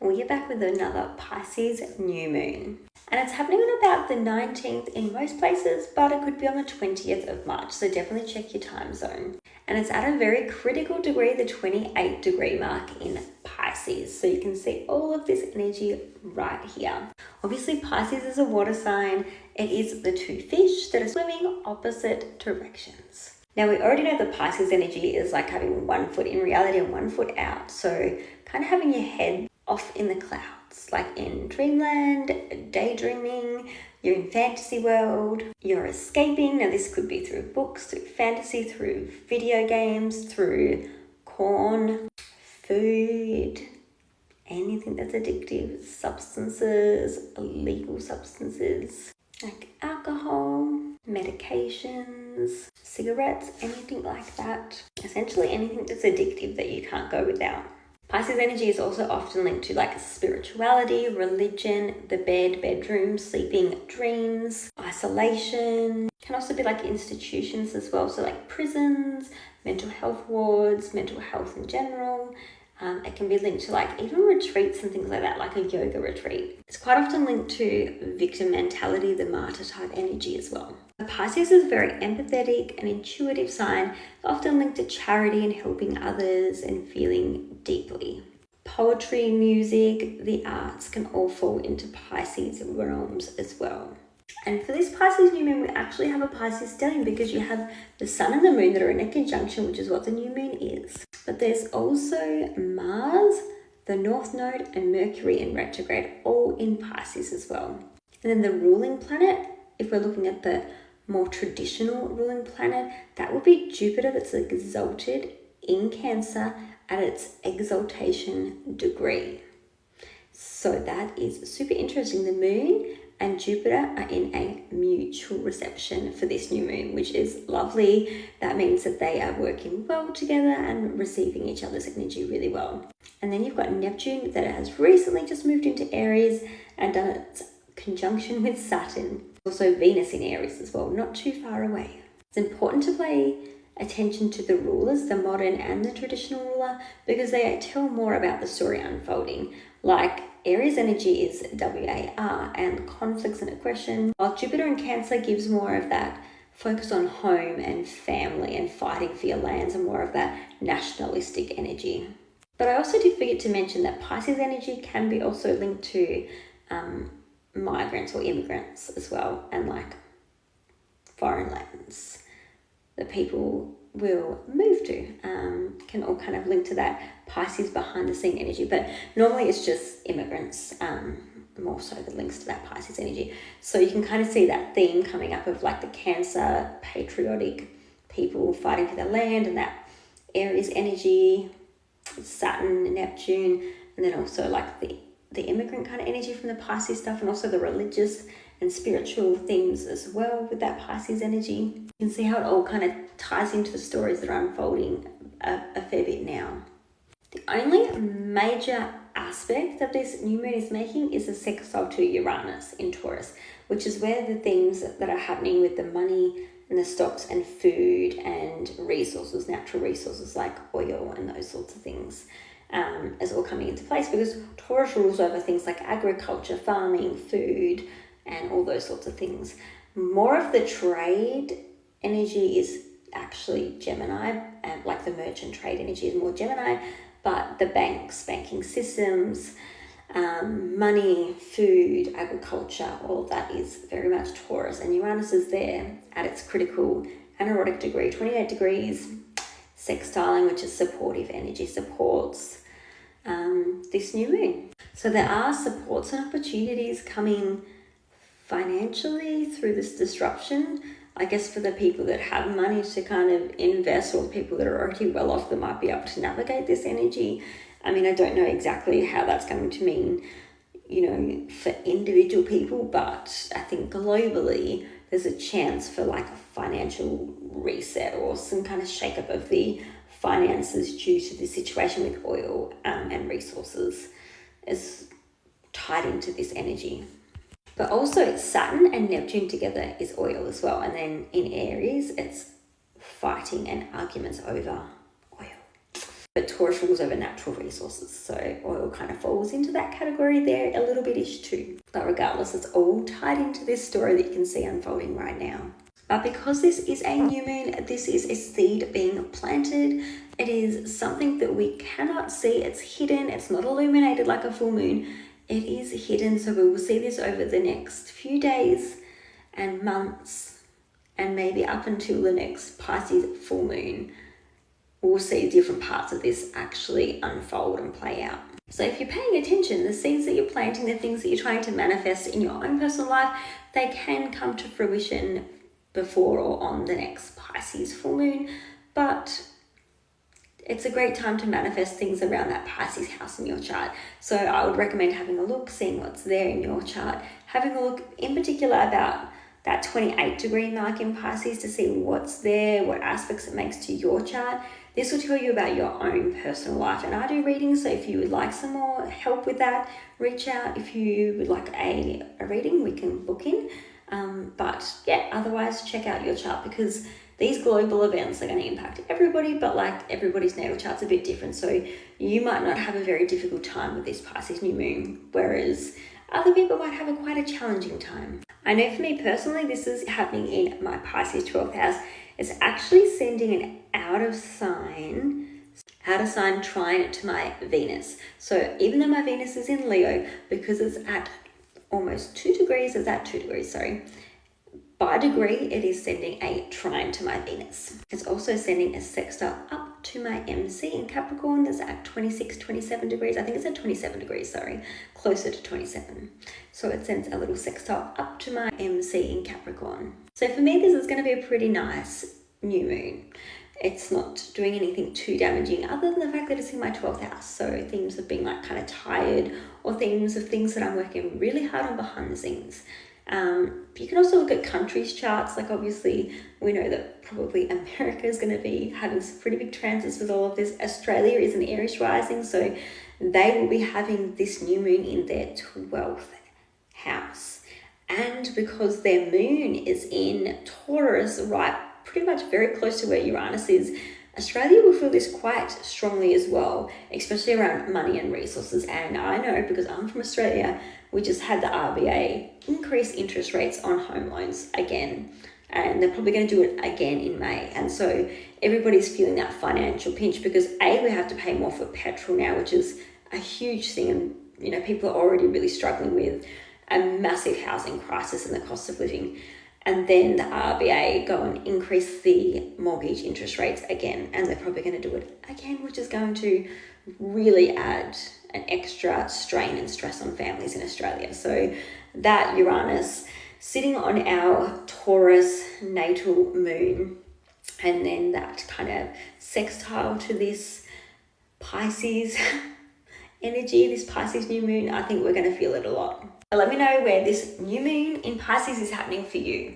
we're back with another Pisces New Moon. And it's happening on about the 19th in most places, but it could be on the 20th of March, so definitely check your time zone. And it's at a very critical degree, the 28 degree mark in Pisces. So you can see all of this energy right here. Obviously, Pisces is a water sign. It is the two fish that are swimming opposite directions. Now, we already know that Pisces energy is like having one foot in reality and one foot out. So kind of having your head off in the clouds, like in dreamland, daydreaming, you're in fantasy world, you're escaping. Now this could be through books, through fantasy, through video games, through corn, food, anything that's addictive, substances, illegal substances, like alcohol, medications, cigarettes, anything like that. Essentially anything that's addictive that you can't go without. Pisces energy is also often linked to like spirituality, religion, the bed, bedroom, sleeping, dreams, isolation. It can also be like institutions as well, so like prisons, mental health wards, mental health in general. It can be linked to like even retreats and things like that, like a yoga retreat. It's quite often linked to victim mentality, the martyr type energy as well. Pisces is a very empathetic and intuitive sign, often linked to charity and helping others and feeling deeply. Poetry, music, the arts can all fall into Pisces realms as well. And for this Pisces new moon, we actually have a Pisces stellium because you have the sun and the moon that are in a conjunction, which is what the new moon is. But there's also Mars, the North Node, and Mercury in retrograde, all in Pisces as well. And then the ruling planet, if we're looking at the more traditional ruling planet, that would be Jupiter, that's exalted in Cancer at its exaltation degree. So that is super interesting. The moon and Jupiter are in a mutual reception for this new moon, which is lovely. That means that they are working well together and receiving each other's energy really well. And then you've got Neptune that has recently just moved into Aries and done its conjunction with Saturn. Also Venus in Aries as well, not too far away. It's important to pay attention to the rulers, the modern and the traditional ruler, because they tell more about the story unfolding. Like Aries energy is WAR and conflicts and aggression, while Jupiter in Cancer gives more of that focus on home and family and fighting for your lands and more of that nationalistic energy. But I also did forget to mention that Pisces energy can be also linked to migrants or immigrants as well, and like foreign lands that people will move to, can all kind of link to that Pisces behind the scene energy. But normally it's just immigrants, more so that links to that Pisces energy. So you can kind of see that theme coming up of like the Cancer, patriotic people fighting for their land, and that Aries energy, Saturn, Neptune, and then also like the immigrant kind of energy from the Pisces stuff, and also the religious and spiritual themes as well with that Pisces energy. You can see how it all kind of ties into the stories that are unfolding a fair bit now. The only major aspect that this new moon is making is a sextile to Uranus in Taurus, which is where the things that are happening with the money and the stocks and food and resources, natural resources like oil and those sorts of things, is all coming into place, because Taurus rules over things like agriculture, farming, food, and all those sorts of things. More of the trade energy is actually Gemini, and like the merchant trade energy is more Gemini, but the banking systems, money, food, agriculture, all of that is very much Taurus, and Uranus is there at its critical anaerotic degree, 28 degrees, sextiling, which is supportive energy, supports this new moon. So there are supports and opportunities coming financially through this disruption. I guess for the people that have money to kind of invest, or the people that are already well off that might be able to navigate this energy. I mean, I don't know exactly how that's going to mean, for individual people, but I think globally there's a chance for like a financial reset or some kind of shakeup of the finances due to the situation with oil and resources is tied into this energy. But also Saturn and Neptune together is oil as well. And then in Aries, it's fighting and arguments over oil. But Taurus rules over natural resources, so oil kind of falls into that category there a little bit-ish too. But regardless, it's all tied into this story that you can see unfolding right now. But because this is a new moon, this is a seed being planted. It is something that we cannot see. It's hidden. It's not illuminated like a full moon. It is hidden, so we will see this over the next few days and months, and maybe up until the next Pisces full moon. We'll see different parts of this actually unfold and play out. So if you're paying attention, the seeds that you're planting, the things that you're trying to manifest in your own personal life, they can come to fruition before or on the next Pisces full moon. But it's a great time to manifest things around that Pisces house in your chart. So I would recommend having a look, seeing what's there in your chart, having a look in particular about that 28-degree mark in Pisces to see what's there, what aspects it makes to your chart. This will tell you about your own personal life. And I do readings, so if you would like some more help with that, reach out. If you would like a reading, we can book in. But yeah, otherwise check out your chart, because these global events are going to impact everybody, but like everybody's natal chart's a bit different. So you might not have a very difficult time with this Pisces new moon, whereas other people might have quite a challenging time. I know for me personally, this is happening in my Pisces 12th house. It's actually sending an out of sign trine to my Venus. So even though my Venus is in Leo, because it's at almost 2 degrees, by degree, it is sending a trine to my Venus. It's also sending a sextile up to my MC in Capricorn that's at 27 degrees. I think it's at 27 degrees, closer to 27. So it sends a little sextile up to my MC in Capricorn. So for me, this is going to be a pretty nice new moon. It's not doing anything too damaging other than the fact that it's in my 12th house. So themes of being like kind of tired, or themes of things that I'm working really hard on behind the scenes. You can also look at countries' charts. Like obviously we know that probably America is going to be having some pretty big transits with all of this. Australia is an Aries rising, so they will be having this new moon in their 12th house. And because their moon is in Taurus, right, pretty much very close to where Uranus is, Australia will feel this quite strongly as well, especially around money and resources. And I know, because I'm from Australia, we just had the RBA increase interest rates on home loans again, and they're probably going to do it again in May. And so everybody's feeling that financial pinch, because we have to pay more for petrol now, which is a huge thing. And, you know, people are already really struggling with a massive housing crisis and the cost of living. And then the RBA go and increase the mortgage interest rates again, and they're probably going to do it again, which is going to really add an extra strain and stress on families in Australia. So that Uranus sitting on our Taurus natal moon, and then that kind of sextile to this Pisces energy, this Pisces new moon, I think we're going to feel it a lot. Let me know where this new moon in Pisces is happening for you.